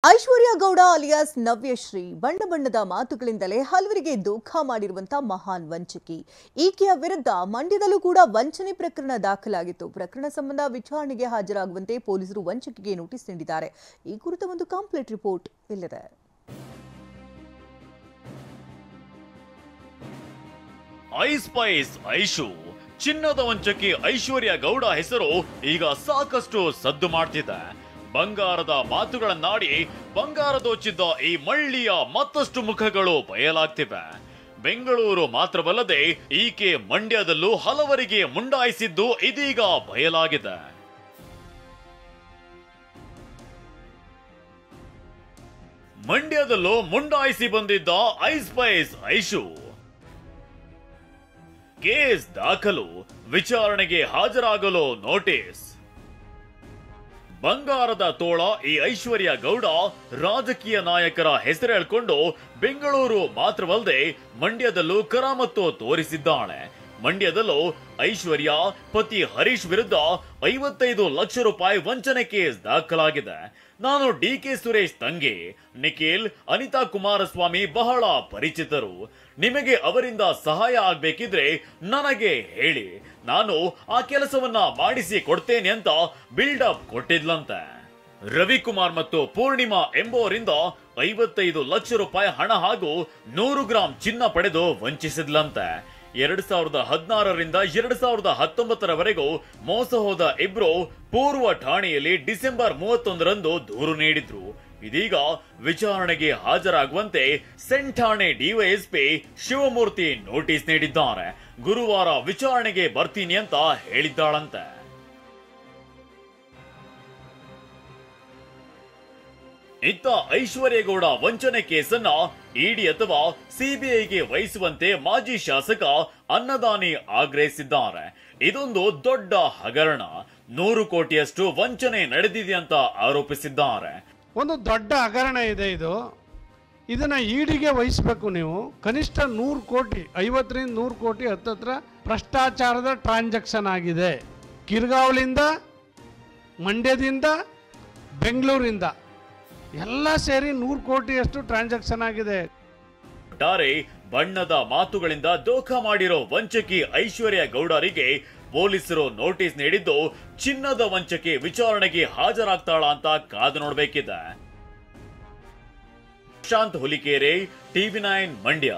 ಐಶ್ವರ್ಯ Gowda alias Navyashree ಬಣ್ಣ ಬಣ್ಣದ ಮಾತುಗಳಿಂದಲೇ ಹಲವರಿಗೆ ದುಃಖ ಮಾಡಿರುವಂತಹ ಮಹಾನ್ ವಂಚಕಿ. ಈಕೆಯ ವಿರುದ್ಧ ಮಂಡ್ಯದಲ್ಲೂ ಕೂಡ ವಂಚನೆ ಪ್ರಕರಣ ದಾಖಲಾಗಿತ್ತು. ಪ್ರಕರಣ ಸಂಬಂಧ ವಿಚಾರಣೆಗೆ ಹಾಜರಾಗುವಂತೆ ಪೊಲೀಸರು ವಂಚಕಿಗೆ ನೋಟಿಸ್ ನೀಡಿದ್ದಾರೆ. ಈ ಕುರಿತ ಒಂದು ಕಂಪ್ಲೀಟ್ ರಿಪೋರ್ಟ್ ಇಲ್ಲಿದೆ. ಐಸ್ಪೈಸ್ ಐಶು ಚಿನ್ನದ ವಂಚಕಿ ಐಶ್ವರ್ಯ ಗೌಡ ಹೆಸರು ಈಗ ಸಾಕಷ್ಟು ಸದ್ದು ಮಾಡ್ತಿದೆ. ಬಂಗಾರದ ಮಾತುಗಳನ್ನಾಡಿ ಬಂಗಾರ ದೋಚಿದ್ದ ಈ ಮಳ್ಳಿಯ ಮತ್ತಷ್ಟು ಮುಖಗಳು ಬಯಲಾಗ್ತಿವೆ. ಬೆಂಗಳೂರು ಮಾತ್ರವಲ್ಲದೆ ಈಕೆ ಮಂಡ್ಯದಲ್ಲೂ ಹಲವರಿಗೆ ಮುಂಡಾಯಿಸಿದ್ದು ಇದೀಗ ಬಯಲಾಗಿದೆ. ಮಂಡ್ಯದಲ್ಲೂ ಮುಂಡಾಯಿಸಿ ಬಂದಿದ್ದ ಐಸ್ಪೈಸ್ ಐಶು ಕೇಸ್ ದಾಖಲು, ವಿಚಾರಣೆಗೆ ಹಾಜರಾಗಲು ನೋಟಿಸ್. ಬಂಗಾರದ ತೋಳ ಈ ಐಶ್ವರ್ಯ ಗೌಡ ರಾಜಕೀಯ ನಾಯಕರ ಹೆಸರು ಹೇಳ್ಕೊಂಡು ಬೆಂಗಳೂರು ಮಾತ್ರವಲ್ಲದೆ ಮಂಡ್ಯದಲ್ಲೂ ಕರಾಮತ್ತು ತೋರಿಸಿದ್ದಾಳೆ. ಮಂಡ್ಯದಲ್ಲೂ ಐಶ್ವರ್ಯ ಪತಿ ಹರೀಶ್ ವಿರುದ್ಧ 55 ಲಕ್ಷ ರೂಪಾಯಿ ವಂಚನೆ ಕೇಸ್ ದಾಖಲಾಗಿದೆ. ನಾನು ಡಿಕೆ ಸುರೇಶ್ ತಂಗಿ ನಿಖಿಲ್, ಅನಿತಾ ಕುಮಾರಸ್ವಾಮಿ ಬಹಳ ಪರಿಚಿತರು. ನಿಮಗೆ ಅವರಿಂದ ಸಹಾಯ ಆಗ್ಬೇಕಿದ್ರೆ ನನಗೆ ಹೇಳಿ, ನಾನು ಆ ಕೆಲಸವನ್ನ ಮಾಡಿಸಿ ಕೊಡ್ತೇನೆ ಅಂತ ಬಿಲ್ಡಪ್ ಕೊಟ್ಟಿದ್ಲಂತೆ. ರವಿಕುಮಾರ್ ಮತ್ತು ಪೂರ್ಣಿಮಾ ಎಂಬುವರಿಂದ 55 ಲಕ್ಷ ರೂಪಾಯಿ ಹಣ ಹಾಗೂ 100 ಗ್ರಾಂ ಚಿನ್ನ ಪಡೆದು ವಂಚಿಸಿದ್ಲಂತೆ. 2016ರಿಂದ 2019ರವರೆಗೂ ಮೋಸ ಹೋದ ಇಬ್ರು ಪೂರ್ವ ಠಾಣೆಯಲ್ಲಿ ಡಿಸೆಂಬರ್ 31ರಂದು ದೂರು ನೀಡಿದ್ರು. ಇದೀಗ ವಿಚಾರಣೆಗೆ ಹಾಜರಾಗುವಂತೆ ಸೆಂಟ್ ಠಾಣೆ ಡಿವೈಎಸ್ಪಿ ಶಿವಮೂರ್ತಿ ನೋಟಿಸ್ ನೀಡಿದ್ದಾರೆ. ಗುರುವಾರ ವಿಚಾರಣೆಗೆ ಬರ್ತೀನಿ ಅಂತ ಹೇಳಿದ್ದಾಳಂತೆ. ಇತ್ತ ಐಶ್ವರ್ಯಗೌಡ ವಂಚನೆ ಕೇಸನ್ನ ಇಡಿ ಅಥವಾ ಸಿಬಿಐಗೆ ವಹಿಸುವಂತೆ ಮಾಜಿ ಶಾಸಕ ಅನ್ನದಾನಿ ಆಗ್ರಹಿಸಿದ್ದಾರೆ. ಇದೊಂದು ದೊಡ್ಡ ಹಗರಣ, 100 ಕೋಟಿಯಷ್ಟು ವಂಚನೆ ನಡೆದಿದೆ ಅಂತ ಆರೋಪಿಸಿದ್ದಾರೆ. ಒಂದು ದೊಡ್ಡ ಹಗರಣ ಇದೆ ಇದನ್ನ ಇಡಿಗೆ ವಹಿಸಬೇಕು. ನೀವು ಕನಿಷ್ಠ 100 ಕೋಟಿ 50ರಿಂದ 100 ಕೋಟಿ ಹತ್ತತ್ರ ಭ್ರಷ್ಟಾಚಾರದ ಟ್ರಾನ್ಸಾಕ್ಷನ್ ಆಗಿದೆ. ಕಿರ್ಗಾವ್ಲಿಂದ, ಮಂಡ್ಯದಿಂದ, ಬೆಂಗಳೂರಿಂದ ಎಲ್ಲ ಸೇರಿ 100 ಕೋಟಿಯಷ್ಟು ಟ್ರಾನ್ಸಾಕ್ಷನ್ ಆಗಿದೆ. ಒಟ್ಟಾರೆ ಬಣ್ಣದ ಮಾತುಗಳಿಂದ ದೋಖ ಮಾಡಿರೋ ವಂಚಕಿ ಐಶ್ವರ್ಯ ಗೌಡರಿಗೆ ಪೊಲೀಸರು ನೋಟಿಸ್ ನೀಡಿದ್ದು, ಚಿನ್ನದ ವಂಚಕಿ ವಿಚಾರಣೆಗೆ ಹಾಜರಾಗ್ತಾಳ ಅಂತ ಕಾದು ನೋಡಬೇಕಿದೆ. ಶಾಂತ್ ಹುಲಿಕೇರೆ, TV9 ಮಂಡ್ಯ.